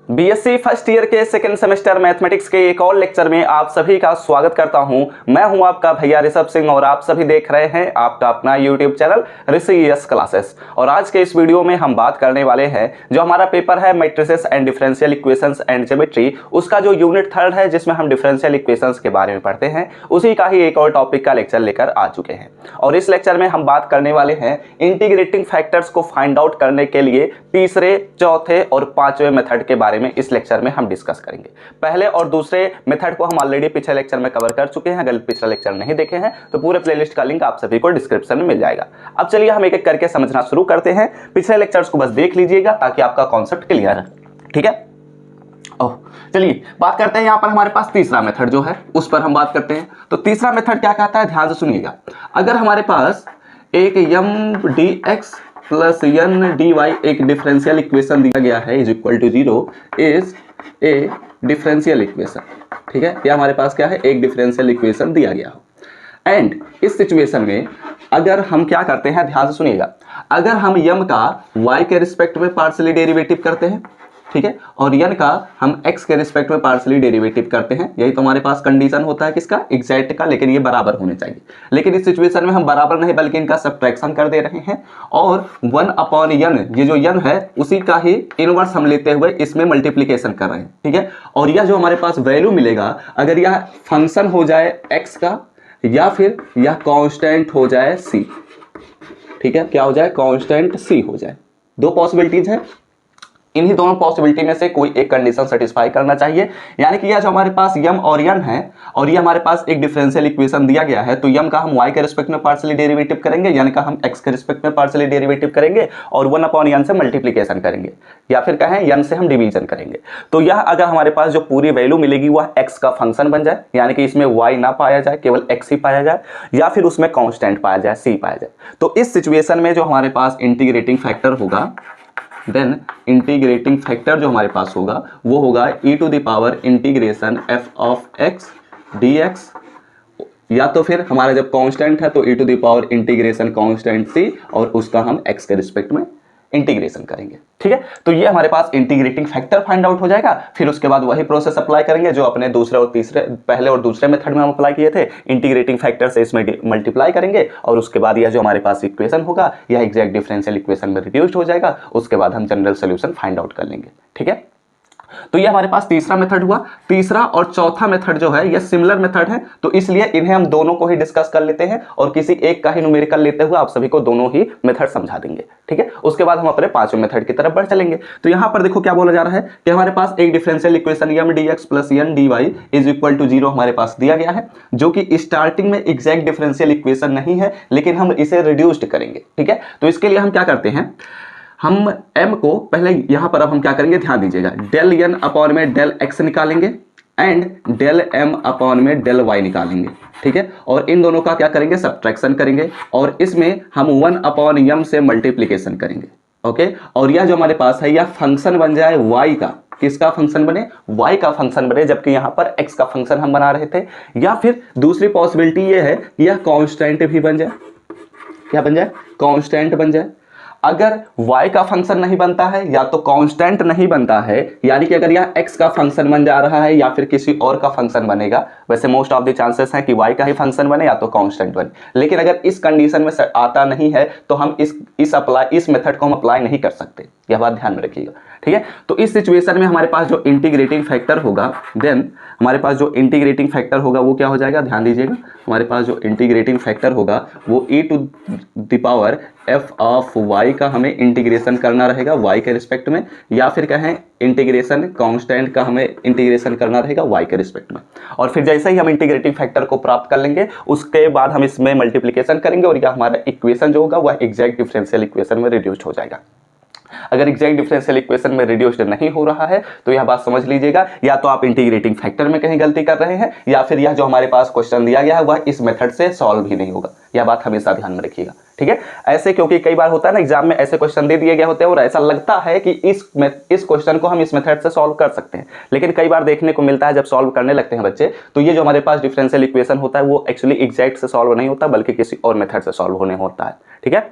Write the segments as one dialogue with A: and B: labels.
A: BSc first year के second semester mathematics के एक और लेक्चर में आप सभी का स्वागत करता हूं। मैं हूं आपका भैया ऋषभ सिंह और आप सभी देख रहे हैं आपका अपना यूट्यूब चैनल ऋषि क्लासेस। और आज के इस वीडियो में हम बात करने वाले हैं जो हमारा पेपर है matrices and differential equations and geometry, उसका जो यूनिट 3 है जिसमें हम डिफरेंशियल इक्वेशंस के बारे में पढ़ते हैं, उसी का ही एक और टॉपिक का लेक्चर लेकर आ चुके हैं। और इस लेक्चर में हम बात करने वाले हैं इंटीग्रेटिंग फैक्टर्स को फाइंड आउट करने के लिए तीसरे, चौथे और पांचवें मेथड के बारे में इस लेक्चर में हम डिस्कस करेंगे। पहले और दूसरे मेथड को हम ऑलरेडी पिछले लेक्चर में कवर कर चुके हैं। अगर पिछला लेक्चर नहीं देखे हैं तो पूरे प्लेलिस्ट का लिंक आप सभी को डिस्क्रिप्शन में मिल जाएगा। अब चलिए हम एक एक करके समझना शुरू करते हैं। पिछले लेक्चर्स को बस देख लीजिएगा ताकि आपका कॉन्सेप्ट क्लियर है, ठीक है। चलिए बात करते हैं यहाँ पर हमारे पास तीसरा मेथड जो है उस पर हम बात करते हैं। तो तीसरा मेथड क्या कहता है, ध्यान से सुनिएगा। अगर हमारे पास एक m dx plus n dy एक डिफरेंशियल इक्वेशन दिया गया है is equal to 0 is a differential equation, ठीक है। या हमारे पास क्या है, एक डिफरेंशियल इक्वेशन दिया गया हो। एंड इस सिचुएशन में अगर हम क्या करते हैं, ध्यान से सुनिएगा, अगर हम m का y के रिस्पेक्ट में पार्शियली डेरिवेटिव करते हैं, ठीक है, और n का हम x के रिस्पेक्ट में पार्शियली डेरिवेटिव करते हैं, यही तो हमारे पास कंडीशन होता है किसका, एग्जैक्ट का। लेकिन ये बराबर होने चाहिए। लेकिन इस सिचुएशन में हम बराबर नहीं बल्कि इनका सब्ट्रैक्शन कर दे रहे हैं और 1/n, ये जो n है उसी का ही इनवर्स हम लेते हुए इसमें मल्टीप्लीकेशन कर रहे हैं, ठीक है। और यह जो हमारे पास वैल्यू मिलेगा, अगर यह फंक्शन हो जाए x का या फिर यह कांस्टेंट हो जाए c, ठीक है, क्या हो जाए, कांस्टेंट c हो जाए। दो पॉसिबिलिटीज है, इन्हीं दोनों पॉसिबिलिटी में से कोई एक कंडीशन सेटिस्फाई करना चाहिए। यानी कि यह जो हमारे पास m और n है और ये हमारे पास एक डिफरेंशियल इक्वेशन दिया गया है, तो m का हम y के रिस्पेक्ट में पार्शियली डेरिवेटिव करेंगे, n का हम x के रिस्पेक्ट में पार्शियली डेरिवेटिव करेंगे और 1/n से मल्टीप्लीकेशन करेंगे, या फिर कहें n से हम डिवीजन करेंगे। तो यह अगर हमारे पास जो पूरी वैल्यू मिलेगी वह x का फंक्शन बन जाए, यानी कि इसमें y ना पाया जाए, केवल x ही पाया जाए, या फिर उसमें कांस्टेंट पाया जाए, c पाया जाए। तो इस सिचुएशन में जो हमारे पास इंटीग्रेटिंग फैक्टर होगा, देन इंटीग्रेटिंग फैक्टर जो हमारे पास होगा वो होगा e to the power integration f of x dx, या तो फिर हमारा जब कांस्टेंट है तो e to the power integration constant c और उसका हम x के रिस्पेक्ट में इंटीग्रेशन करेंगे, ठीक है। तो ये हमारे पास इंटीग्रेटिंग फैक्टर फाइंड आउट हो जाएगा। फिर उसके बाद वही प्रोसेस अप्लाई करेंगे जो अपने दूसरे और तीसरे, पहले और दूसरे मेथड में हम अप्लाई किए थे। इंटीग्रेटिंग फैक्टर से इसमें मल्टीप्लाई करेंगे और उसके बाद यह जो हमारे पास इक्वेशन होगा यह एग्जैक्ट डिफरेंशियल इक्वेशन में रिड्यूस्ड हो जाएगा। उसके बाद हम जनरल सोल्यूशन फाइंड आउट कर लेंगे, ठीक है। तो ये हमारे पास तीसरा मेथड हुआ। तीसरा और चौथा मेथड जो है ये सिमिलर मेथड है, तो इसलिए इन्हें हम दोनों को ही डिस्कस कर लेते हैं और किसी एक का ही न्यूमेरिकल लेते हुए आप सभी को दोनों ही मेथड समझा देंगे, ठीक है। उसके बाद हम अपने पांचवें मेथड की तरफ बढ़ चलेंगे। तो यहां पर देखो क्या बोला जा रहा है कि हमारे पास एक differential equation m dx plus n dy is equal to 0 हमारे पास दिया गया है, जो कि स्टार्टिंग में एग्जैक्ट डिफरेंशियल इक्वेशन नहीं है, लेकिन हम इसे रिड्यूस्ड करेंगे, ठीक है। तो इसके लिए हम क्या करते हैं, हम m को पहले यहां पर अब हम क्या करेंगे, ध्यान दीजिएगा, डेल n अपॉन में डेल x निकालेंगे एंड डेल m अपॉन में डेल y निकालेंगे, ठीक है। और इन दोनों का क्या करेंगे, सब्ट्रैक्शन करेंगे और इसमें हम 1/m से मल्टीप्लीकेशन करेंगे, ओके। और यह जो हमारे पास है यह फंक्शन बन जाए y का, किसका फंक्शन बने, y का फंक्शन बने, जबकि यहां पर x का फंक्शन हम बना रहे थे। या फिर दूसरी पॉसिबिलिटी यह है यह कांस्टेंट भी बन जाए, क्या बन जाए, कांस्टेंट बन जाए। अगर y का फंक्शन नहीं बनता है या तो कांस्टेंट नहीं बनता है, यानी कि अगर यह x का फंक्शन बन जा रहा है या फिर किसी और का फंक्शन बनेगा, वैसे मोस्ट ऑफ द चांसेस हैं कि y का ही फंक्शन बने या तो कांस्टेंट बने। लेकिन अगर इस कंडीशन में आता नहीं है तो हम इस मेथड को हम अप्लाई नहीं कर सकते, यह बात ध्यान में रखिएगा, ठीक है। तो इस सिचुएशन में हमारे पास जो इंटीग्रेटिंग फैक्टर होगा, देन हमारे पास जो इंटीग्रेटिंग फैक्टर होगा वो क्या हो जाएगा, ध्यान दीजिएगा, हमारे पास जो इंटीग्रेटिंग फैक्टर होगा वो e to the power f of y का हमें इंटीग्रेशन करना रहेगा y के रिस्पेक्ट में, या फिर कहें इंटीग्रेशन कांस्टेंट का हमें इंटीग्रेशन करना रहेगा y के रिस्पेक्ट में। और फिर जैसे ही हम इंटीग्रेटिंग फैक्टर को प्राप्त कर लेंगे उसके बाद हम इसमें मल्टीप्लीकेशन करेंगे और यह हमारा इक्वेशन जो होगा वह एग्जैक्ट डिफरेंशियल इक्वेशन में रिड्यूस्ड हो जाएगा। अगर एग्जैक्ट डिफरेंशियल इक्वेशन में रिड्यूस्ड नहीं हो रहा है तो यह बात समझ लीजिएगा, या तो आप इंटीग्रेटिंग फैक्टर में कहीं गलती कर रहे हैं या फिर यह जो हमारे पास क्वेश्चन दिया गया है वह इस मेथड से सॉल्व ही नहीं होगा। यह बात हमेशा ध्यान में रखिएगा, ठीक है। ऐसे क्योंकि कई बार होता है ना, एग्जाम में ऐसे क्वेश्चन दे दिए गए होते हैं और ऐसा लगता है कि इस क्वेश्चन को हम इस मेथड से सॉल्व कर सकते हैं, लेकिन कई बार देखने को मिलता है जब सॉल्व करने लगते हैं बच्चे तो ये जो हमारे पास डिफरेंशियल इक्वेशन होता है वो एक्चुअली एग्जैक्ट से सॉल्व नहीं होता बल्कि किसी और मेथड से सॉल्व होने होता है, ठीक है।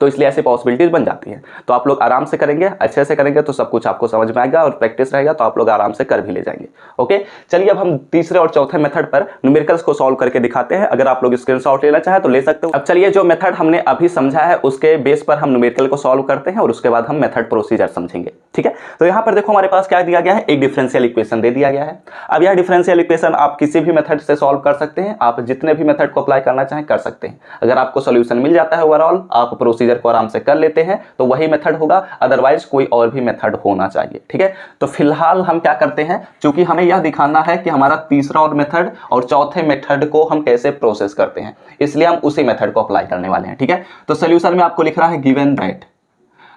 A: तो इसलिए ऐसी पॉसिबिलिटीज बन जाती है। तो आप लोग आराम से करेंगे, अच्छे से करेंगे तो सब कुछ आपको समझ में आएगा और प्रैक्टिस रहेगा तो आप लोग आराम से कर भी ले जाएंगे। ओके, चलिए अब हम तीसरे और चौथे मेथड पर न्यूमेरिकल्स को सॉल्व करके दिखाते हैं। अगर आप लोग स्क्रीनशॉट लेना चाहे तो ले सकते हो। अब चलिए जो मेथड हमने अभी समझा है उसके बेस पर हम न्यूमेरिकल को सॉल्व करते हैं और उसके बाद हम मेथड प्रोसीजर समझेंगे। ठीक है, तो यहां पर देखो हमारे पास क्या दिया गया है, एक डिफरेंशियल इक्वेशन दे दिया गया है। अब यह डिफरेंशियल इक्वेशन आप किसी भी मेथड से सॉल्व कर सकते हैं, आप जितने भी मेथड को अप्लाई करना चाहें कर सकते हैं। अगर आपको सॉल्यूशन मिल जाता है ओवरऑल, आप प्रोसीजर को आराम से कर लेते हैं तो वही मेथड होगा, अदरवाइज कोई और भी मेथड होना चाहिए। ठीक है, तो फिलहाल हम क्या करते हैं, क्योंकि हमें यह दिखाना है कि हमारा तीसरा और मेथड और चौथे मेथड को हम कैसे प्रोसेस करते हैं, इसलिए हम उसी मेथड को अप्लाई करने वाले हैं। ठीक है, तो सॉल्यूशन में आपको लिख रहा है given that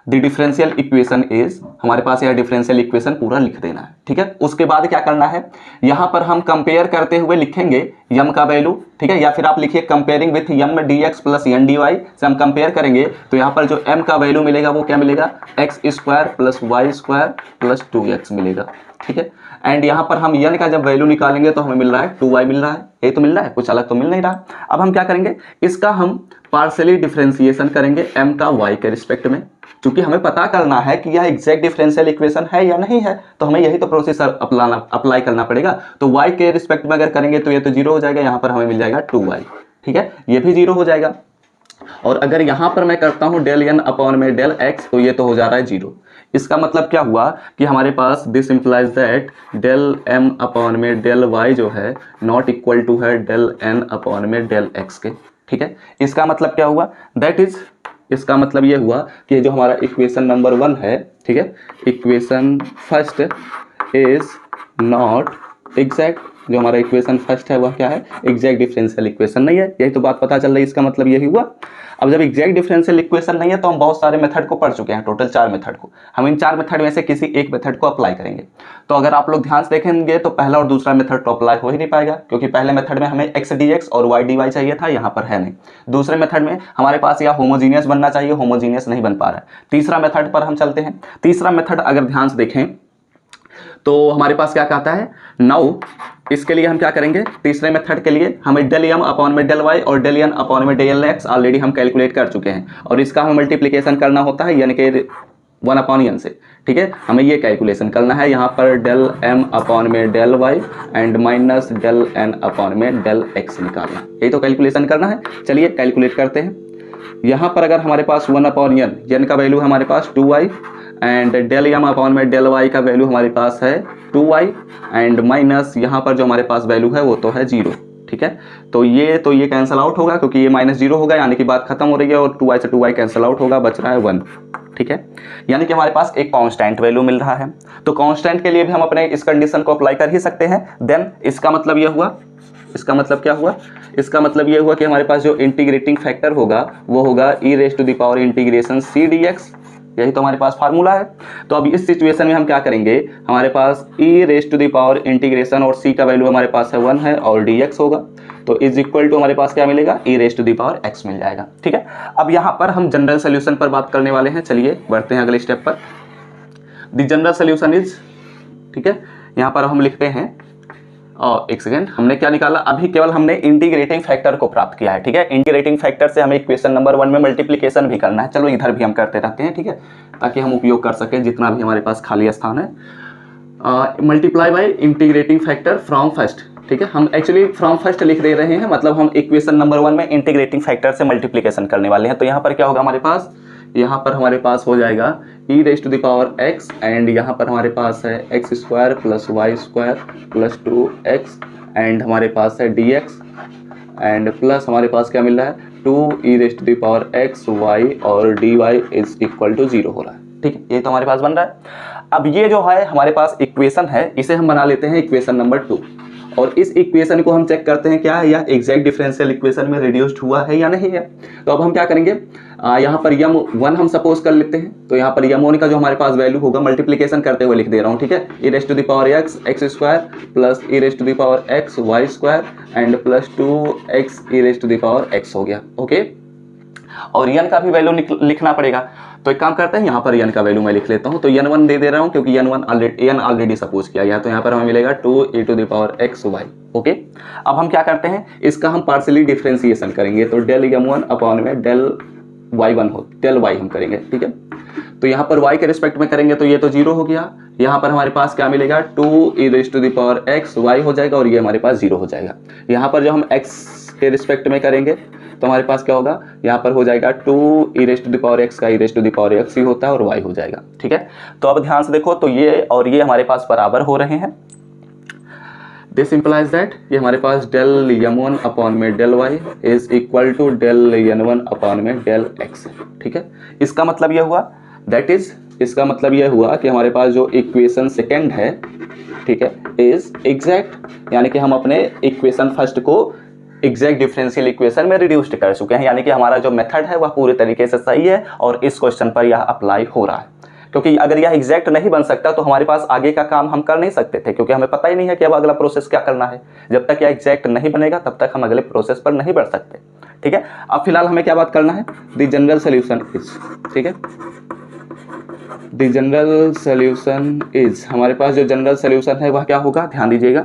A: the differential equation is, हमारे पास यह डिफरेंशियल इक्वेशन पूरा लिख देना है। ठीक है, उसके बाद क्या करना है, यहां पर हम कंपेयर करते हुए लिखेंगे यम का वैल्यू। ठीक है, या फिर आप लिखिए comparing with M dx plus N dy से हम कंपेयर करेंगे तो यहां पर जो m का वैल्यू मिलेगा वो क्या मिलेगा, X square plus Y square plus 2x मिलेगा। ठीक है, एंड यहां पर हम n का जब वैल्यू निकालेंगे तो हमें मिल रहा है 2y मिल रहा है, ये तो मिल रहा है, कुछ अलग तो मिल नहीं रहा। अब हम क्या करेंगे, इसका हम पार्शियली डिफरेंशिएशन करेंगे m का y के रिस्पेक्ट में, क्योंकि हमें पता करना है कि यह एग्जैक्ट डिफरेंशियल इक्वेशन है या नहीं है, तो हमें यही तो प्रोसेसर अप्लाई करना पड़ेगा। तो y के रिस्पेक्ट में अगर करेंगे तो ये तो 0 हो जाएगा, यहाँ पर हमें मिल जाएगा 2y। ठीक है, ये भी 0 हो जाएगा। और अगर यहाँ पर मैं करता हूँ डेल n अपॉन में डेल x तो ये तो हो जा रहा है 0। इसका मतलब क्या हुआ कि हमारे पास this implies that del m upon में डेल y जो है नॉट इक्वल टू है डेल n अपॉन में डेल x के। ठीक है, इसका मतलब क्या हुआ, दैट इज, इसका मतलब ये हुआ कि जो हमारा इक्वेशन नंबर 1 है, ठीक है, equation first is not exact, जो हमारा इक्वेशन फर्स्ट है वह क्या है, एग्जैक्ट डिफरेंशियल इक्वेशन नहीं है। यही तो बात पता चल रही है, इसका मतलब यही हुआ। अब जब एग्जैक्ट डिफरेंशियल इक्वेशन नहीं है तो हम बहुत सारे मेथड को पढ़ चुके हैं, टोटल 4 मेथड को। हम इन 4 मेथड में से किसी एक मेथड को अप्लाई करेंगे। तो अगर आप लोग ध्यान से देखेंगे तो पहला और दूसरा मेथड तो अप्लाई हो ही नहीं पाएगा, क्योंकि पहले मेथड में हमें x dx और y dy चाहिए था, यहाँ पर है नहीं। दूसरे मेथड में हमारे पास यह होमोजीनियस बनना चाहिए, होमोजीनियस नहीं बन पा रहा है। तीसरा मेथड पर हम चलते हैं। तीसरा मेथड अगर ध्यान से देखें तो हमारे पास क्या कहता है, नाउ इसके लिए हम क्या करेंगे, तीसरे मेथड के लिए हमें डेल m अपॉन में डेल y और डेल n अपॉन में डेल x ऑलरेडी हम कैलकुलेट कर चुके हैं, और इसका हमें मल्टीप्लिकेशन करना होता है यानी कि 1 अपॉन n से। ठीक है, हमें ये कैलकुलेशन करना है, यहाँ पर डेल m अपॉन में del y and minus del n upon में डेल x निकालना, यही तो कैलकुलेशन करना है। चलिए कैलकुलेट करते हैं। यहाँ पर अगर हमारे पास 1 अपॉन n का वैल्यू हमारे पास 2y and del m upon में डेल y का वैल्यू हमारे पास है 2y एंड माइनस यहाँ पर जो हमारे पास वैल्यू है वो तो है 0। ठीक है, तो ये कैंसिल आउट होगा क्योंकि ये माइनस 0 होगा, यानी कि बात खत्म हो रही है, और 2y से 2y कैंसिल आउट होगा, बच रहा है 1। ठीक है, यानी कि हमारे पास एक कांस्टेंट वैल्यू मिल रहा है। तो कांस्टेंट के लिए भी हम अपने इस कंडीशन को अप्लाई कर ही सकते हैं। देन इसका मतलब ये हुआ, इसका मतलब क्या हुआ, इसका मतलब ये हुआ कि हमारे पास जो इंटीग्रेटिंग फैक्टर होगा वो होगा e raise to the power integration c dx, यही तो हमारे पास फार्मूला है। तो अब इस सिचुएशन में हम क्या करेंगे, हमारे पास e raise to the power integration और c का वैल्यू हमारे पास है 1 है और dx होगा, तो इज इक्वल टू हमारे पास क्या मिलेगा, e raise to the power x मिल जाएगा। ठीक है, अब यहाँ पर हम जनरल सोल्यूशन पर बात करने वाले हैं। चलिए बढ़ते हैं अगले स्टेप पर। द जनरल सोल्यूशन इज, ठीक है, यहाँ पर हम लिखते हैं, और एक सेकेंड, हमने क्या निकाला, अभी केवल हमने इंटीग्रेटिंग फैक्टर को प्राप्त किया है। ठीक है, इंटीग्रेटिंग फैक्टर से हमें इक्वेशन नंबर 1 में मल्टीप्लिकेशन भी करना है। चलो इधर भी हम करते रहते हैं, ठीक है, ताकि हम उपयोग कर सकें जितना भी हमारे पास खाली स्थान है। Multiply by integrating factor from first. ठीक है, हम एक्चुअली फ्रॉम फर्स्ट लिख दे रहे हैं, मतलब हम इक्वेशन नंबर 1 में इंटीग्रेटिंग फैक्टर से मल्टीप्लिकेशन करने वाले हैं। तो यहाँ पर क्या होगा हमारे पास, यहाँ पर हमारे पास हो जाएगा e raise to the power x and यहाँ पर हमारे पास है x square plus Y square plus 2x and हमारे पास है dx एंड प्लस हमारे पास क्या मिल रहा है 2 e raise to the power x y और dy इज इक्वल टू 0 हो रहा है। ठीक है, ये तो हमारे पास बन रहा है। अब ये जो है हमारे पास इक्वेशन है, इसे हम बना लेते हैं इक्वेशन नंबर 2, और इस इक्वेशन को हम चेक करते हैं क्या है, यह एग्जैक्ट डिफरेंशियल इक्वेशन में रिड्यूस्ड हुआ है या नहीं है। तो अब हम क्या करेंगे, यहाँ पर m1 हम सपोज कर लेते हैं, तो यहाँ पर m1 का जो हमारे पास वैल्यू होगा, मल्टीप्लिकेशन करते हुए लिख दे रहा हूँ। ठीक है, e raise to the power x square plus e raise to the power x y square and plus 2x e raise to the power x हो गया। ओके, और n का भी वैल्यू लिखना पड़ेगा। तो एक काम करते हैं, यहाँ पर n का वैल्यू मैं लिख लेता हूँ, तो n1 दे रहा हूँ क्योंकि n ऑलरेडी सपोज किया गया, तो यहाँ पर हमें मिलेगा 2e to the power x y। Okay, अब हम क्या करते हैं, इसका हम पार्शियली डिफरेंशिएशन करेंगे, तो डेल m1 अपॉन में डेल y1 हो, del y हम करेंगे, ठीक है। तो यहाँ पर y के रिस्पेक्ट में करेंगे तो ये तो 0 हो गया। यहाँ पर हमारे पास क्या मिलेगा, 2e raised to the power x y हो जाएगा और ये हमारे पास 0 हो जाएगा। यहाँ पर जो हम x के रिस्पेक्ट में करेंगे तो हमारे पास क्या होगा, यहाँ पर हो जाएगा 2e raised to the power x का e raised to the power x ही होता है और y हो जाएगा, ठीक है। तो अब ध्यान से देखो, तो ये और ये हमारे पास बराबर हो रहे हैं। दिस इम्प्लाइज दैट ये हमारे पास डेल m1 अपॉन में del y is equal to del n1 upon में डेल x, ठीक है। इसका मतलब ये हुआ, दैट इज इसका मतलब ये हुआ कि हमारे पास जो इक्वेशन सेकेंड है, ठीक है, इज एग्जैक्ट, यानी कि हम अपने इक्वेशन फर्स्ट को एग्जैक्ट डिफरेंशियल इक्वेशन में रिड्यूस्ड कर चुके हैं, यानी कि हमारा जो मेथड है वह पूरे तरीके से सही है और इस क्वेश्चन पर यह अप्लाई हो रहा है। क्योंकि अगर यह एग्जैक्ट नहीं बन सकता तो हमारे पास आगे का काम हम कर नहीं सकते थे, क्योंकि हमें पता ही नहीं है कि अब अगला प्रोसेस क्या करना है। जब तक यह एग्जैक्ट नहीं बनेगा तब तक हम अगले प्रोसेस पर नहीं बढ़ सकते, ठीक है। अब फिलहाल हमें क्या बात करना है, द जनरल सोल्यूशन इज, ठीक है, द जनरल सोल्यूशन इज, हमारे पास जो जनरल सोल्यूशन है वह क्या होगा, ध्यान दीजिएगा।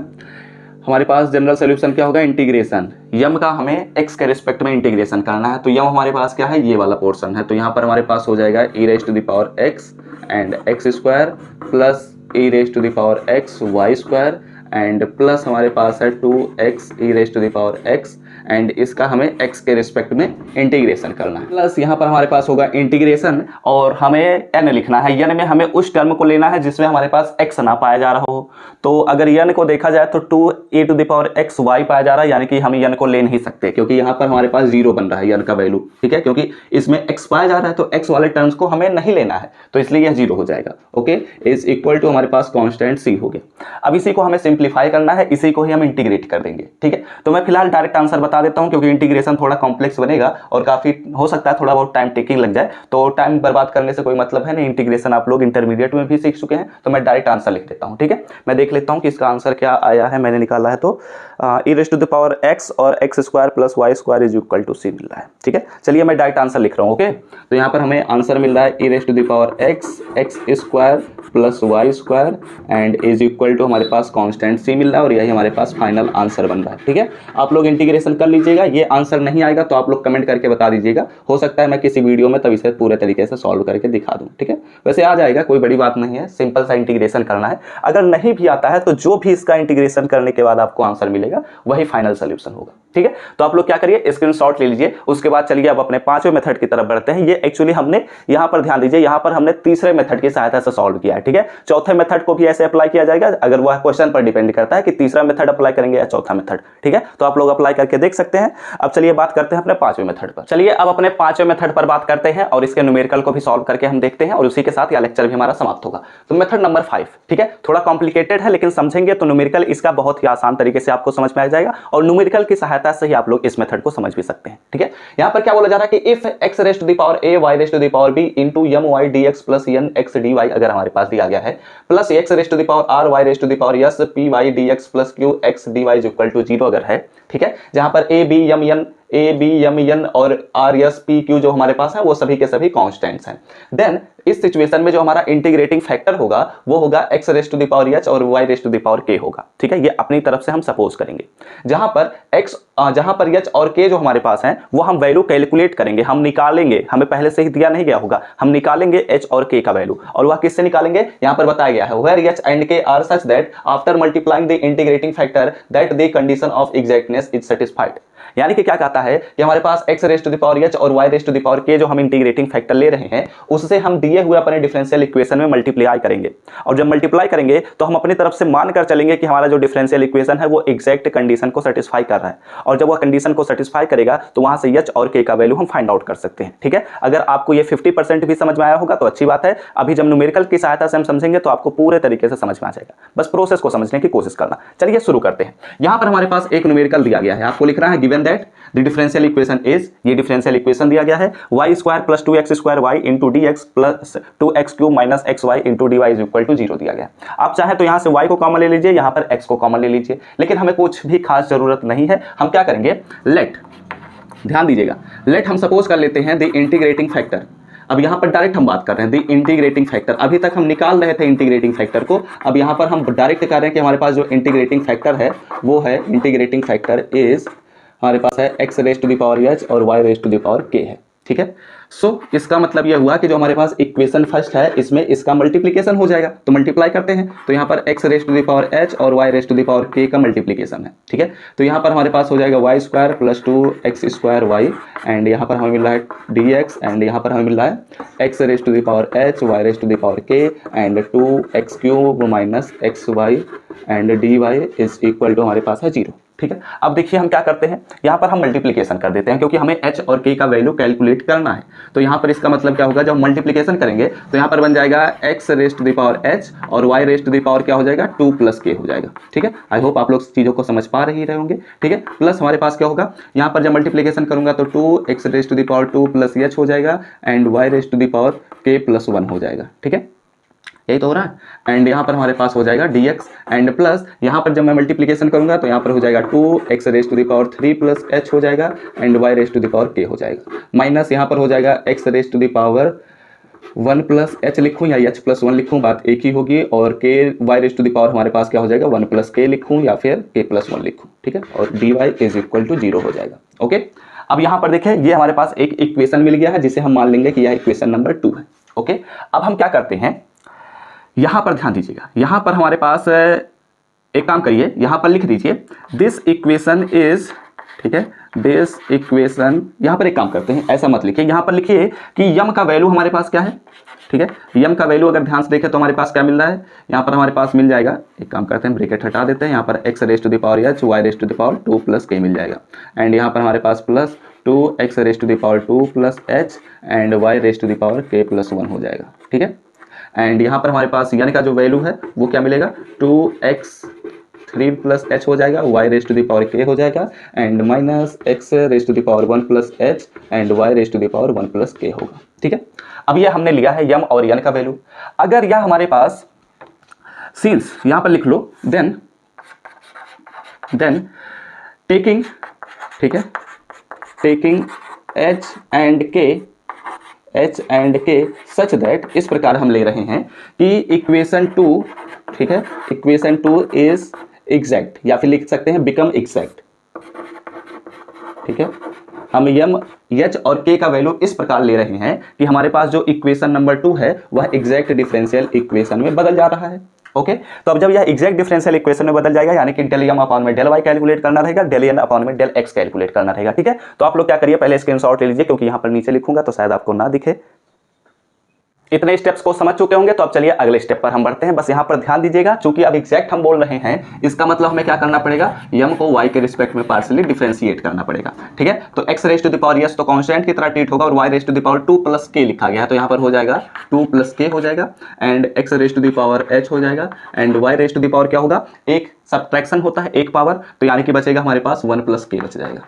A: हमारे पास जनरल सोल्यूशन क्या होगा, इंटीग्रेशन यम का हमें x के रिस्पेक्ट में इंटीग्रेशन करना है। तो यम हमारे पास क्या है, ये वाला पोर्शन है। तो यहाँ पर हमारे पास हो जाएगा e raised to the power x and x square plus e raised to the power x y square and plus हमारे पास है 2x e raised to the power x and इसका हमें x के रिस्पेक्ट में इंटीग्रेशन करना है। Plus यहाँ पर हमारे पास होगा इंटीग्रेशन और हमें n लिखना है। n में हमें उस टर्म को लेना है जिसमें हमारे पास x ना पाया जा रहा हो। तो अगर n को देखा जाए तो 2e to the power x y पाया जा रहा है, यानी कि हम n को ले नहीं सकते क्योंकि यहाँ पर हमारे पास 0 बन रहा है n का वैल्यू, ठीक है, क्योंकि इसमें x पाया जा रहा है तो x वाले टर्म्स को हमें नहीं लेना है, तो इसलिए यह 0 हो जाएगा। ओके, इज इक्वल टू हमारे पास कांस्टेंट c हो गया। अब इसी को हमें सिंप्लीफाई करना है, इसी को ही हम इंटीग्रेट कर देंगे, ठीक है। तो मैं फिलहाल डायरेक्ट आंसर बता देता हूं क्योंकि इंटीग्रेशन थोड़ा कॉम्प्लेक्स बनेगा और काफी हो सकता है थोड़ा बहुत टाइम टेकिंग लग जाए, तो टाइम बर्बाद करने से कोई मतलब है नहीं। इंटीग्रेशन आप लोग इंटरमीडिएट में भी सीख चुके हैं, तो मैं डायरेक्ट आंसर लिख देता हूं, ठीक है। मैं देख लेता हूं कि इसका आंसर क्या आया है, मैंने निकाला है तो e raised to the power x और x square plus y square is equal to c मिल रहा है, ठीक है। चलिए मैं डायरेक्ट आंसर लिख रहा हूँ। ओके, तो यहाँ पर हमें आंसर मिल रहा है e raised to the power x square plus y square and is equal to हमारे पास कांस्टेंट c मिल रहा है और यही हमारे पास फाइनल आंसर बन रहा है, ठीक है। आप लोग इंटीग्रेशन कर लीजिएगा, ये आंसर नहीं आएगा तो आप लोग कमेंट करके बता दीजिएगा, हो सकता है मैं किसी वीडियो में तब इसे पूरे तरीके से सॉल्व करके दिखा दूं, ठीक है। वैसे आ जाएगा, कोई बड़ी बात नहीं है, सिंपल सा इंटीग्रेशन करना है। अगर नहीं भी आता है तो जो भी इसका इंटीग्रेशन करने के बाद आपको आंसर मिलेगा वही फाइनल सोल्यूशन होगा, ठीक है। तो आप लोग क्या करिए, स्क्रीनशॉट ले लीजिए। उसके बाद चलिए अब अपने पांचवें मेथड की तरफ बढ़ते हैं। ये एक्चुअली हमने यहाँ पर ध्यान दीजिए, यहाँ पर हमने तीसरे मेथड की सहायता से सॉल्व किया है, ठीक है। चौथे मेथड को भी ऐसे अप्लाई किया जाएगा, अगर वह क्वेश्चन पर डिपेंड करता है कि तीसरा मेथड अप्लाई करेंगे या चौथा मेथड, ठीक है। तो आप लोग अप्लाई करके देख सकते हैं। अब चलिए बात करते हैं अपने पांचवें मेथड पर। चलिए अब अपने पांचवें मेथड पर बात करते हैं और इसके न्यूमेरिकल को भी सॉल्व करके हम देखते हैं और उसी के साथ यह लेक्चर भी हमारा समाप्त होगा। तो मेथड नंबर 5, ठीक है, थोड़ा कॉम्प्लिकेटेड है लेकिन समझेंगे तो न्यूमेरिकल इसका बहुत ही आसान तरीके से आपको समझ में आ जाएगा और न्यूमेरिकल की सहायता से ही आप लोग इस मेथड को समझ भी सकते हैं, ठीक है। यहाँ पर क्या बोला जा रहा है कि if x raised to the power a y raised to the power b into my dx plus n x dy अगर हमारे पास दिया गया है plus x raised to the power r y raised to the power s p y dx plus q x dy is equal to 0 अगर है, ठीक है, जहां पर a b m n और r s p q जो हमारे पास है वो सभी के सभी कांस्टेंट्स हैं। देन इस सिचुएशन में जो हमारा इंटीग्रेटिंग फैक्टर होगा वो होगा x raised to the power h और y raised to the power k होगा, ठीक है। ये अपनी तरफ से हम सपोज करेंगे, जहां पर h और k जो हमारे पास हैं वो हम वैल्यू कैलकुलेट करेंगे, हम निकालेंगे, हमें पहले से ही दिया नहीं गया होगा, हम निकालेंगे h और k का वैल्यू। और वह किससे निकालेंगे, यहाँ पर बताया गया है where h and k are such that after multiplying the integrating factor that the condition of exactness is satisfied। यानी कि क्या कहता है कि हमारे पास x raised to the power h और y raised to the power k जो हम इंटीग्रेटिंग फैक्टर ले रहे हैं उससे हम दिए हुए अपने डिफरेंशियल इक्वेशन में मल्टीप्लाई करेंगे और जब मल्टीप्लाई करेंगे तो हम अपनी तरफ से मानकर चलेंगे कि हमारा जो डिफरेंशियल इक्वेशन है वो एग्जैक्ट कंडीशन को सेटिस्फाई कर रहा है और जब वह कंडीशन को सेटिस्फाई करेगा तो वहां से h और k का वैल्यू हम फाइंड आउट कर सकते हैं, ठीक है। अगर आपको ये 50% भी समझ में आया होगा तो अच्छी बात है, अभी जब न्यूमेरिकल की सहायता से हम समझेंगे तो आपको पूरे तरीके से समझ में आ जाएगा, बस प्रोसेस को समझने की कोशिश करना। चलिए शुरू करते हैं। यहां पर हमारे पास एक न्यूमेरिकल दिया गया है, आपको लिखना है given that the differential equation is, ये डिफरेंशियल इक्वेशन दिया गया है y square plus 2x square y into dx plus 2x cube minus xy into dy is equal to 0 दिया गया है। आप चाहे तो यहां से y को कॉमन ले लीजिए, यहां पर x को कॉमन ले लीजिए, लेकिन हमें कुछ भी खास जरूरत नहीं है। हम क्या करेंगे, लेट, ध्यान दीजिएगा, लेट हम सपोज कर लेते हैं द इंटीग्रेटिंग फैक्टर। अब यहाँ पर डायरेक्ट हम बात कर रहे हैं द इंटीग्रेटिंग फैक्टर, अभी तक हम निकाल रहे थे इंटीग्रेटिंग फैक्टर को, अब यहाँ पर हम डायरेक्ट कर रहे हैं कि हमारे पास जो इंटीग्रेटिंग फैक्टर है वो है इंटीग्रेटिंग फैक्टर इज हमारे पास है x raised to the power h और y raised to the power k है, ठीक है। इसका मतलब यह हुआ कि जो हमारे पास इक्वेशन फर्स्ट है इसमें इसका मल्टीप्लिकेशन हो जाएगा, तो मल्टीप्लाई करते हैं। तो यहाँ पर x raised to the power h और y raised to the power k का मल्टीप्लिकेशन है, ठीक है। तो यहाँ पर हमारे पास हो जाएगा y square plus 2x² y, and यहाँ पर हमें मिल रहा है dx, एंड यहाँ पर हमें मिल रहा है x raised to the power h y raised to the power k and 2x³ minus xy and dy is equal to हमारे पास है 0, ठीक है। अब देखिए हम क्या करते हैं, यहाँ पर हम मल्टीप्लिकेशन कर देते हैं क्योंकि हमें h और k का वैल्यू कैलकुलेट करना है। तो यहाँ पर इसका मतलब क्या होगा, जब मल्टीप्लिकेशन करेंगे तो यहाँ पर बन जाएगा x raised to the power h और y raised to the power क्या हो जाएगा 2 + k हो जाएगा, ठीक है। आई होप आप लोग चीज़ों को समझ पा रहे होंगे, ठीक है। प्लस हमारे पास क्या होगा, यहाँ पर जब मल्टीप्लिकेशन करूंगा तो 2x raised to the power 2 + h हो जाएगा and y raised to the power k + 1 हो जाएगा, ठीक है। यही तो हो रहा है। एंड यहाँ पर हमारे पास हो जाएगा dx एंड प्लस यहाँ पर जब मैं मल्टीप्लिकेशन करूंगा तो यहाँ पर हो जाएगा 2x raised to the power 3 + h हो जाएगा and y raised to the power k हो जाएगा, माइनस यहाँ पर हो जाएगा x raised to the power 1 + h लिखूँ या h + 1 लिखूँ, बात एक ही होगी। और k y raised to the power हमारे पास क्या हो जाएगा 1 + k लिखूँ या फिर k + 1 लिखूँ, ठीक है। और dy इज इक्वल टू 0 हो जाएगा, ओके। अब यहाँ पर देखें ये हमारे पास एक इक्वेशन मिल गया है जिसे हम मान लेंगे कि यह इक्वेशन नंबर 2 है, ओके। अब हम क्या करते हैं, यहाँ पर ध्यान दीजिएगा, यहाँ पर हमारे पास एक काम करिए, यहाँ पर लिख दीजिए दिस इक्वेशन इज, ठीक है, दिस इक्वेशन। यहाँ पर एक काम करते हैं, ऐसा मत लिखिए, यहाँ पर लिखिए कि यम का वैल्यू हमारे पास क्या है, ठीक है। यम का वैल्यू अगर ध्यान से देखें तो हमारे पास क्या मिल रहा है, यहाँ पर हमारे पास मिल जाएगा, एक काम करते हैं ब्रैकेट हटा देते हैं, यहाँ पर x raised to the power h y raised to the power 2 + k मिल जाएगा एंड यहाँ पर हमारे पास plus 2x raised to the power 2 + h and y raised to the power k + 1 हो जाएगा, ठीक है। एंड यहाँ पर हमारे पास यानी का जो वैल्यू है वो क्या मिलेगा 2x³ + h हो जाएगा, y raised to the power k हो जाएगा and minus x raised to the power 1 + h and y raised to the power 1 + k होगा, ठीक है। अब ये हमने लिया है यम और यन का वैल्यू। अगर यह हमारे पास सिंस यहाँ पर लिख लो देन टेकिंग, ठीक है, taking h and k such that, इस प्रकार हम ले रहे हैं कि इक्वेशन 2, ठीक है, इक्वेशन 2 इज एग्जैक्ट, या फिर लिख सकते हैं बिकम एग्जैक्ट, ठीक है। हम यम h और k का वैल्यू इस प्रकार ले रहे हैं कि हमारे पास जो इक्वेशन नंबर 2 है वह एग्जैक्ट डिफरेंशियल इक्वेशन में बदल जा रहा है, ओके। तो अब जब यह एग्जैक्ट डिफरेंशियल इक्वेशन में बदल जाएगा यानी कि डेल यम अपॉन में डेल y कैलकुलेट करना रहेगा, डेल एन अपॉन में डेल x कैलकुलेट करना रहेगा, ठीक है। तो आप लोग क्या करिए, पहले स्क्रीनशॉट ले लीजिए क्योंकि यहाँ पर नीचे लिखूंगा तो शायद आपको ना दिखे। इतने स्टेप्स को समझ चुके होंगे तो अब चलिए अगले स्टेप पर हम बढ़ते हैं। बस यहाँ पर ध्यान दीजिएगा, चूंकि अब एग्जैक्ट हम बोल रहे हैं इसका मतलब हमें क्या करना पड़ेगा, यम को y के रिस्पेक्ट में पार्शियली डिफरेंशिएट करना पड़ेगा, ठीक है। तो x raised to the power s तो कांस्टेंट की तरह ट्रीट होगा और y raised to the power 2 + k लिखा गया है तो यहाँ पर हो जाएगा 2 + k हो जाएगा and x raised to the power h हो जाएगा and y raised to the power क्या होगा, एक सब्ट्रैक्शन होता है एक पावर, तो यानी कि बचेगा हमारे पास 1 + k बच जाएगा,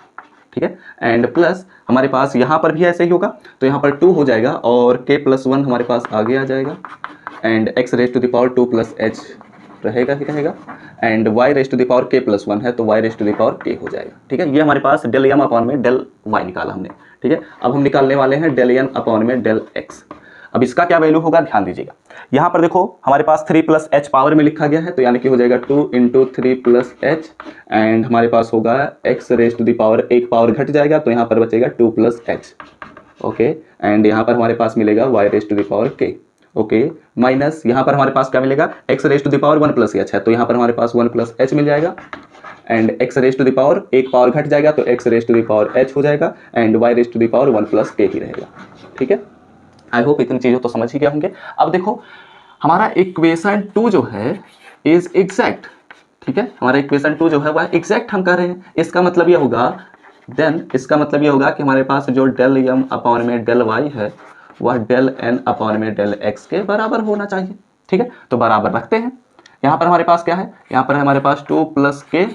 A: ठीक है। एंड प्लस हमारे पास यहाँ पर भी ऐसे ही होगा तो यहाँ पर 2 हो जाएगा और k + 1 हमारे पास आगे आ जाएगा and x raised to the power 2 + h रहेगा ही रहेगा and y raised to the power k + 1 है तो y raised to the power k हो जाएगा, ठीक है। ये हमारे पास डेल यम अपॉन में डेल y निकाला हमने, ठीक है। अब हम निकालने वाले हैं डेल एन अपॉन में डेल x। अब इसका क्या वैल्यू होगा ध्यान दीजिएगा, यहाँ पर देखो हमारे पास 3 + h पावर में लिखा गया है तो यानी कि हो जाएगा 2 × 3 + h एंड हमारे पास होगा x raised to the power, एक पावर घट जाएगा तो यहाँ पर बचेगा 2 + h, ओके। एंड यहाँ पर हमारे पास मिलेगा y raised to the power k, okay, minus यहाँ पर हमारे पास क्या मिलेगा x raised to the power 1 + h है तो यहाँ पर हमारे पास 1 + h मिल जाएगा and x raised to the power, एक पावर घट जाएगा तो x raised to the power h हो जाएगा and y raised to the power 1 + k ही रहेगा, ठीक है। आई होप इतनी चीज़ों तो समझ ही गए होंगे। अब देखो हमारा इक्वेशन 2 जो है इज एग्जैक्ट, ठीक है, हमारा इक्वेशन 2 जो है वह एग्जैक्ट हम कर रहे हैं। इसका मतलब ये होगा इसका मतलब ये होगा कि हमारे पास जो डेल यम अपॉन में डेल y है वह डेल एन अपॉन में डेल x के बराबर होना चाहिए, ठीक है। तो बराबर रखते हैं, यहाँ पर हमारे पास क्या है, यहाँ पर हमारे पास 2 + k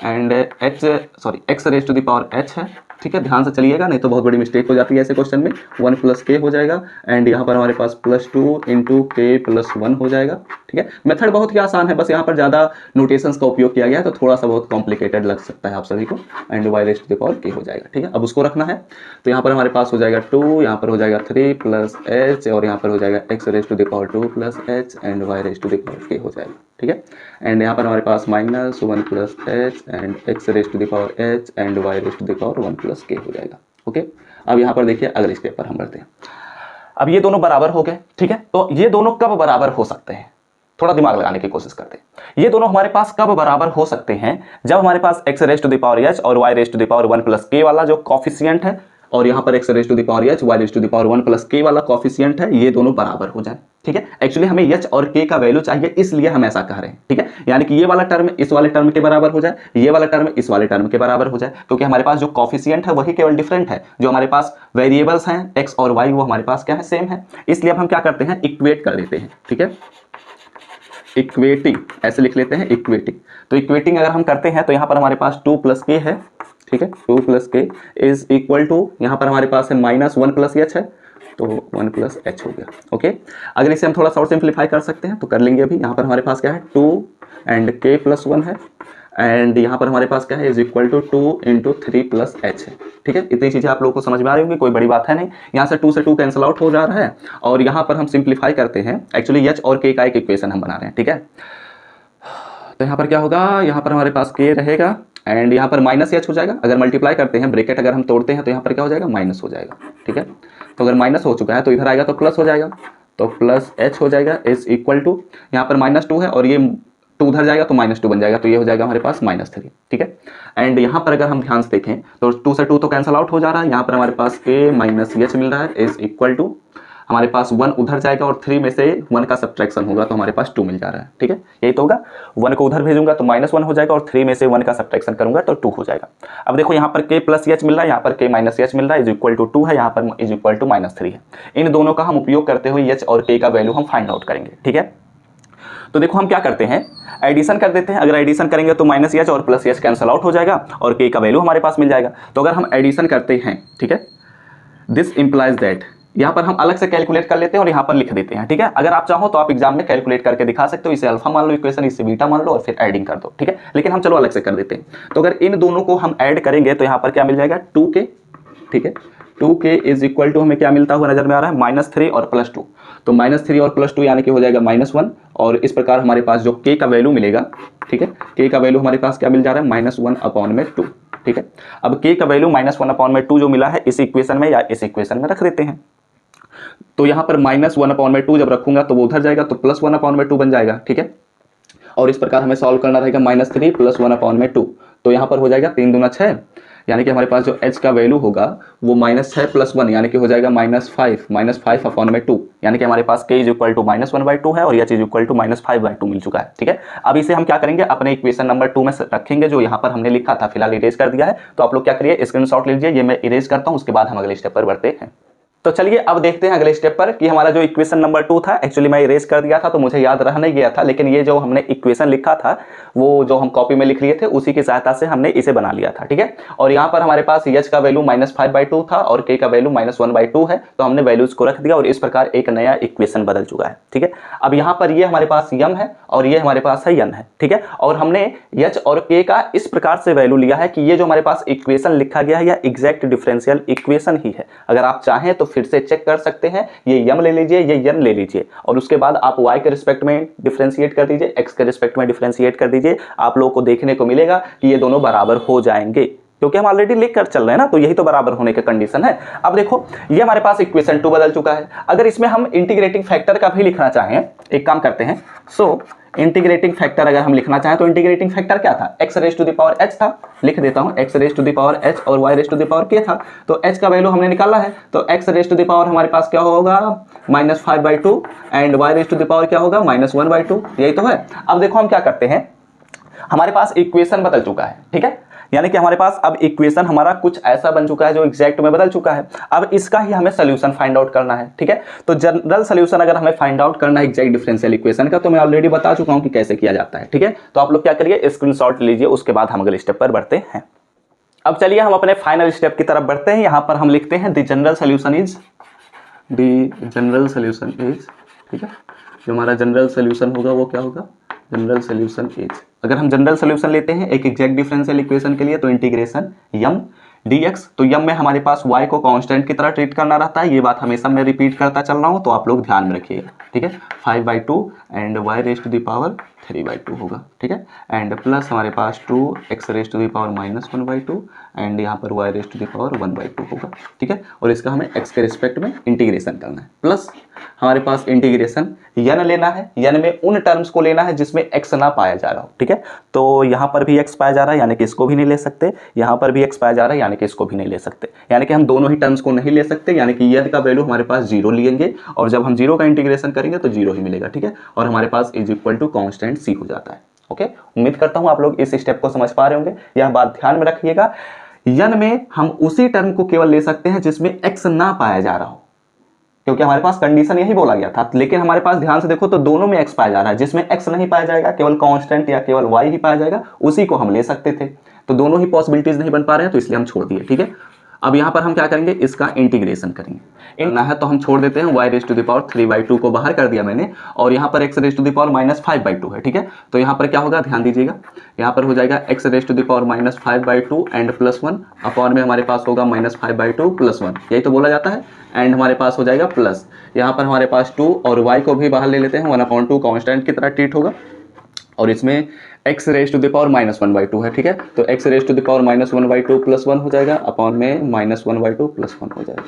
A: and x raised to the power h है, ठीक है। ध्यान से चलिएगा नहीं तो बहुत बड़ी मिस्टेक हो जाती है ऐसे क्वेश्चन में। 1 + k हो जाएगा एंड यहाँ पर हमारे पास +2 × k + 1 हो जाएगा, ठीक है। मेथड बहुत ही आसान है, बस यहाँ पर ज़्यादा नोटेशंस का उपयोग किया गया है तो थोड़ा सा बहुत कॉम्प्लिकेटेड लग सकता है आप सभी को and y raised to the power k हो जाएगा, ठीक है। अब उसको रखना है तो यहाँ पर हमारे पास हो जाएगा 2, यहाँ पर हो जाएगा 3 + h और यहाँ पर हो जाएगा x raised to the power 2 + h and y raised to the power k हो जाएगा, ठीक है। एंड यहाँ पर हमारे पास -1 + h and x raised to the power h and y raised to the power 1 + k हो जाएगा, ओके। अब यहाँ पर देखिए अगले स्टेप पर हम बढ़ते हैं। अब ये दोनों बराबर हो गए, ठीक है। तो ये दोनों कब बराबर हो सकते हैं, थोड़ा दिमाग लगाने की कोशिश करते हैं। ये दोनों हमारे पास कब बराबर हो सकते हैं, जब हमारे पास x raise to the power h और y raise to the power 1 plus k वाला जो कॉफिशिएंट है, और यहाँ पर x raise to the power h y raise to the power 1 plus k वाला कॉफिशिएंट है, ये दोनों बराबर हो जाए, ठीक है। एक्चुअली हमें h और k का वैल्यू चाहिए, इसलिए हम ऐसा कह रहे हैं, ठीक है। यानी कि ये वाला टर्म इस वाले टर्म के बराबर हो जाए, ये वाला टर्म इस वाले टर्म के बराबर हो जाए, क्योंकि हमारे पास जो कॉफिशिएंट है वही केवल डिफरेंट है, जो हमारे पास वेरिएबल्स हैं x और y वो हमारे पास क्या है, सेम है। इसलिए अब हम क्या करते हैं, इक्वेट कर देते हैं, ठीक है। इक्वेटिंग ऐसे लिख लेते हैं, इक्वेटिंग। तो इक्वेटिंग अगर हम करते हैं तो यहाँ पर हमारे पास 2 प्लस k है, ठीक है। 2 plus k is equal to, यहाँ पर हमारे पास है -1 प्लस h है, तो 1 प्लस h हो गया, ओके। अगर इसे हम थोड़ा सा और सिंप्लीफाई कर सकते हैं तो कर लेंगे। अभी यहाँ पर हमारे पास क्या है, 2 एंड k प्लस 1 है, एंड यहाँ पर हमारे पास क्या है, is equal to 2 into 3 plus h है, ठीक है। इतनी चीज़ें आप लोगों को समझ में आ रही होंगी, कोई बड़ी बात है नहीं। यहाँ से 2 से 2 कैंसिल आउट हो जा रहा है, और यहाँ पर हम सिंप्लीफाई करते हैं। एक्चुअली h और k का एक इक्वेशन हम बना रहे हैं, ठीक है। तो यहाँ पर क्या होगा, यहाँ पर हमारे पास k रहेगा, एंड यहाँ पर माइनस h हो जाएगा। अगर मल्टीप्लाई करते हैं, ब्रैकेट अगर हम तोड़ते हैं तो यहाँ पर क्या हो जाएगा, माइनस हो जाएगा, ठीक है। तो अगर माइनस हो चुका है तो इधर आएगा तो प्लस हो जाएगा, तो प्लस h हो जाएगा इज इक्वल टू, यहाँ पर -2 है और ये 2 उधर जाएगा तो -2 बन जाएगा, तो ये हो जाएगा हमारे पास -3, ठीक है। एंड यहाँ पर अगर हम ध्यान से देखें तो 2 से 2 तो कैंसिल आउट हो जा रहा है, यहाँ पर हमारे पास k माइनस h मिल रहा है इज इक्वल टू, हमारे पास 1 उधर जाएगा और 3 में से 1 का सब्ट्रैक्शन होगा तो हमारे पास 2 मिल जा रहा है, ठीक है। यही तो होगा, 1 को उधर भेजूंगा तो -1 हो जाएगा और 3 में से 1 का सब्ट्रैक्शन करूंगा तो 2 हो जाएगा। अब देखो यहाँ पर k प्लस h मिल रहा है, यहाँ पर k माइनस h मिल रहा है, इज इक्वल टू 2 है, यहाँ पर इज इक्वल टू -3 है। इन दोनों का हम उपयोग करते हुए h और k का वैल्यू हम फाइंड आउट करेंगे, ठीक है। तो देखो हम क्या करते हैं, एडिशन कर देते हैं। अगर एडिशन करेंगे तो -h और प्लस h कैंसिल आउट हो जाएगा और k का वैल्यू हमारे पास मिल जाएगा। तो अगर हम एडिशन करते हैं, ठीक है, दिस इंप्लाइज दैट, यहाँ पर हम अलग से कैलकुलेट कर लेते हैं और यहाँ पर लिख देते हैं, ठीक है। अगर आप चाहो तो आप एग्जाम में कैलकुलेट करके दिखा सकते हो, इसे अल्फा मान लो इक्वेशन, इसे बीटा मान लो और फिर एडिंग कर दो, ठीक है। लेकिन हम चलो अलग से कर देते हैं। तो अगर इन दोनों को हम ऐड करेंगे तो यहाँ पर क्या मिल जाएगा, 2k, ठीक है। 2k इज इक्वल टू हमें क्या मिलता हुआ नजर में आ रहा है, -3 और +2। तो -3 और +2 यानी कि हो जाएगा -1, और इस प्रकार हमारे पास जो k का वैल्यू मिलेगा, ठीक है, k का वैल्यू हमारे पास क्या मिल जा रहा है, -1/2, ठीक है। अब k का वैल्यू -1/2 जो मिला है इस इक्वेशन में या इस इक्वेशन में रख देते हैं। तो यहाँ पर -1/2 जब रखूंगा तो वो उधर जाएगा तो +1/2 बन जाएगा, ठीक है। और इस प्रकार हमें सॉल्व करना रहेगा, -3 + 1/2, तो यहाँ पर हो जाएगा 3 दूना 6, यानी कि हमारे पास जो h का वैल्यू होगा वो -6 + 1 यानी कि हो जाएगा -5/2, यानी कि हमारे पास k इज इक्वल टू -1/2 है और h इज इक्वल टू -5/2 मिल चुका है, ठीक है। अब इसे हम क्या करेंगे, अपने इक्वेशन नंबर 2 में रखेंगे, जो यहाँ पर हमने लिखा था, फिलहाल इरेज कर दिया है। तो आप लोग क्या करिए, स्क्रीनशॉट लीजिए, ये मैं इरेज करता हूँ, उसके बाद हम अगले स्टेप पर बढ़ते हैं। तो चलिए अब देखते हैं अगले स्टेप पर कि हमारा जो इक्वेशन नंबर 2 था, एक्चुअली मैं इरेज कर दिया था तो मुझे याद रह नहीं गया था, लेकिन ये जो हमने इक्वेशन लिखा था वो जो हम कॉपी में लिख लिए थे उसी की सहायता से हमने इसे बना लिया था, ठीक है। और यहाँ पर हमारे पास h का वैल्यू -5/2 था और k का वैल्यू -1/2 है, तो हमने वैल्यूज को रख दिया और इस प्रकार एक नया इक्वेशन बदल चुका है, ठीक है। अब यहाँ पर ये हमारे पास m है और ये हमारे पास है n है, ठीक है। और हमने h और k का इस प्रकार से वैल्यू लिया है कि ये जो हमारे पास इक्वेशन लिखा गया है या एग्जैक्ट डिफरेंशियल इक्वेशन ही है। अगर आप चाहें तो फिर से चेक कर सकते हैं, ये m ले लीजिए, ये n ले लीजिए, और उसके बाद आप y के रिस्पेक्ट में डिफरेंशिएट कर दीजिए, x के रिस्पेक्ट में डिफरेंशिएट कर दीजिए। आप लोगों को देखने को मिलेगा कि ये दोनों बराबर हो जाएंगे, क्योंकि हम ऑलरेडी लिख कर चल रहे हैं ना, तो यही तो बराबर होने का कंडीशन है। अब देखो ये हमारे पास इक्वेशन 2 बदल चुका है। अगर इसमें हम इंटीग्रेटिंग फैक्टर का भी लिखना चाहें, एक काम करते हैं, इंटीग्रेटिंग फैक्टर अगर हम लिखना चाहें तो इंटीग्रेटिंग फैक्टर क्या था, x raise to the power h था, लिख देता हूं, x raise to the power h और y raise to the power k था। तो h का वैल्यू हमने निकाला है, तो x raise to the power हमारे पास क्या होगा, -5/2, and y raise to the power क्या होगा, -1/2, यही तो है। अब देखो हम क्या करते हैं, हमारे पास इक्वेशन बदल चुका है, ठीक है, यानी कि हमारे पास अब इक्वेशन हमारा कुछ ऐसा बन चुका है जो एग्जैक्ट में बदल चुका है। अब इसका ही हमें सोल्यूशन फाइंड आउट करना है, ठीक है। तो जनरल सोल्यूशन अगर हमें फाइंड आउट करना है एग्जैक्ट डिफरेंशियल इक्वेशन का, तो मैं ऑलरेडी बता चुका हूं कि कैसे किया जाता है, ठीक है। तो आप लोग क्या करिए, स्क्रीनशॉट लीजिए, उसके बाद हम अगले स्टेप पर बढ़ते हैं। अब चलिए हम अपने फाइनल स्टेप की तरफ बढ़ते हैं। यहाँ पर हम लिखते हैं द जनरल सोल्यूशन इज, ठीक है, जो हमारा जनरल सोल्यूशन होगा वो क्या होगा, जनरल सोल्यूशन इज, अगर हम जनरल सोल्यूशन लेते हैं एक एग्जैक्ट डिफरेंशियल इक्वेशन के लिए तो इंटीग्रेशन m dx, तो m में हमारे पास y को कांस्टेंट की तरह ट्रीट करना रहता है। ये बात हमेशा मैं रिपीट करता चल रहा हूँ, तो आप लोग ध्यान में रखिएगा, ठीक है। 5/2 and y raise to the power 3/2 होगा, ठीक है। एंड प्लस हमारे पास 2x⁻⁻1/2 एंड यहाँ पर y⁻1/2 होगा, ठीक है। और इसका हमें x के रिस्पेक्ट में इंटीग्रेशन करना है। प्लस हमारे पास इंटीग्रेशन यन लेना है, यन में उन टर्म्स को लेना है जिसमें x ना पाया जा रहा हो, ठीक है। तो यहाँ पर भी x पाया जा रहा है यानी कि इसको भी नहीं ले सकते, यहाँ पर भी x पाया जा रहा है यानी कि इसको भी नहीं ले सकते, यानी कि हम दोनों ही टर्म्स को नहीं ले सकते, यानी कि यन का वैल्यू हमारे पास 0 लेंगे और जब हम 0 का इंटीग्रेशन करेंगे तो 0 ही मिलेगा, ठीक है। और हमारे पास is equal to constant c हो जाता है। ओके, उम्मीद करता हूं आप लोग इस स्टेप को समझ पा रहे होंगे। यह बात ध्यान में रखिएगा, यन में हम उसी टर्म को केवल ले सकते हैं जिसमें x ना पाया जा रहा हो, क्योंकि हमारे पास कंडीशन यही बोला गया था। लेकिन हमारे पास ध्यान से देखो तो दोनों में x पाया जा रहा है, जिसमें x नहीं पाया जाएगा, केवल कांस्टेंट या केवल y ही पाया जाएगा, उसी को हम ले सकते थे। तो दोनों ही पॉसिबिलिटीज नहीं बन पा रहे हैं तो इसलिए हम छोड़ दिए, ठीक है। अब यहाँ पर हम क्या करेंगे, इसका इंटीग्रेशन करेंगे। इतना है तो हम छोड़ देते हैं, y⁻3/2 को बाहर कर दिया मैंने और यहाँ पर x⁻5/2 है, ठीक है। तो यहाँ पर क्या होगा, ध्यान दीजिएगा, यहाँ पर हो जाएगा x⁻5/2 एंड +1 अपॉन में हमारे पास होगा -5/2 +1, यही तो बोला जाता है। एंड हमारे पास हो जाएगा प्लस, यहाँ पर हमारे पास 2 और y को भी बाहर ले लेते हैं, 1/2 कांस्टेंट की तरह ट्रीट होगा और इसमें x⁻1/2 है, ठीक है। तो x⁻1/2 +1 हो जाएगा अपॉन में -1/2 +1 हो जाएगा,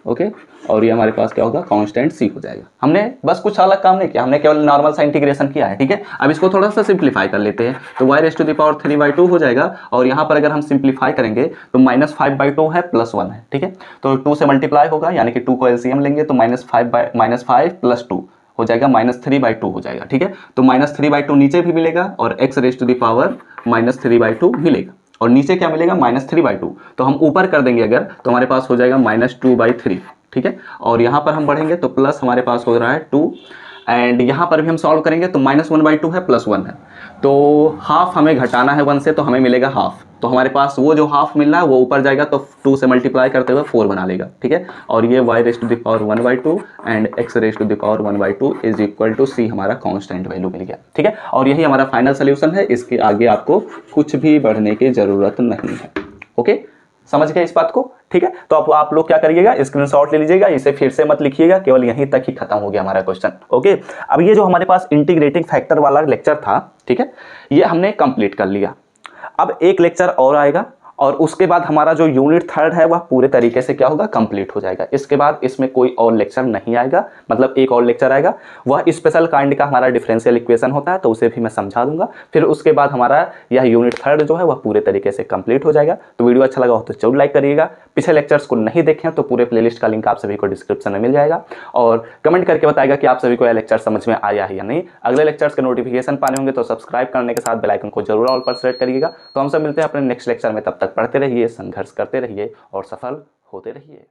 A: ओके। और ये हमारे पास क्या होगा, कांस्टेंट c हो जाएगा। हमने बस कुछ अलग काम नहीं किया, हमने केवल नॉर्मल सा इंटीग्रेशन किया है, ठीक है। अब इसको थोड़ा सा सिंप्लीफाई कर लेते हैं तो y⁻3/2 हो जाएगा और यहाँ पर अगर हम सिंप्लीफाई करेंगे तो -5/2 है +1 है, ठीक है। तो 2 से मल्टीप्लाई होगा यानी कि 2 को एलसीएम लेंगे तो -5 + 2 हो जाएगा -3/2 हो जाएगा, ठीक है। तो -3/2 नीचे भी मिलेगा और x⁻−3/2 मिलेगा और नीचे क्या मिलेगा, -3/2। तो हम ऊपर कर देंगे अगर तो हमारे पास हो जाएगा -2/3, ठीक है। और यहाँ पर हम बढ़ेंगे तो प्लस हमारे पास हो रहा है 2 एंड यहाँ पर भी हम सॉल्व करेंगे तो -1/2 है +1 है, तो हाफ हमें घटाना है 1 से तो हमें मिलेगा हाफ। तो हमारे पास वो जो हाफ मिल रहा है वो ऊपर जाएगा तो 2 से मल्टीप्लाई करते हुए 4 बना लेगा, ठीक है। और ये y⁻1/2 and x⁻1/2 is equal to c हमारा कांस्टेंट वैल्यू मिल गया, ठीक है। और यही हमारा फाइनल सोल्यूशन है, इसके आगे आपको कुछ भी बढ़ने की जरूरत नहीं है, ओके। समझ गए इस बात को, ठीक है। तो अब आप लोग क्या करिएगा, स्क्रीनशॉट ले लीजिएगा, इसे फिर से मत लिखिएगा, केवल यहीं तक ही खत्म हो गया हमारा क्वेश्चन, ओके। अब ये जो हमारे पास इंटीग्रेटिंग फैक्टर वाला लेक्चर था, ठीक है, ये हमने कंप्लीट कर लिया। अब एक लेक्चर और आएगा और उसके बाद हमारा जो यूनिट 3 है वह पूरे तरीके से क्या होगा, कंप्लीट हो जाएगा। इसके बाद इसमें कोई और लेक्चर नहीं आएगा, मतलब एक और लेक्चर आएगा, वह स्पेशल काइंड का हमारा डिफरेंशियल इक्वेशन होता है, तो उसे भी मैं समझा दूंगा। फिर उसके बाद हमारा यह यूनिट 3 जो है वह पूरे तरीके से कंप्लीट हो जाएगा। तो वीडियो अच्छा लगा हो तो जरूर लाइक करिएगा। पिछले लेक्चर्स को नहीं देखें तो पूरे प्लेलिस्ट का लिंक आप सभी को डिस्क्रिप्शन में मिल जाएगा और कमेंट करके बताएगा कि आप सभी को यह लेक्चर समझ में आया है या नहीं। अगले लेक्चर्स के नोटिफिकेशन पाने होंगे तो सब्सक्राइब करने के साथ बेल आइकन को जरूर ऑल पर सेलेक्ट करिएगा। तो हम सब मिलते हैं अपने नेक्स्ट लेक्चर में, तब तक पढ़ते रहिए, संघर्ष करते रहिए और सफल होते रहिए।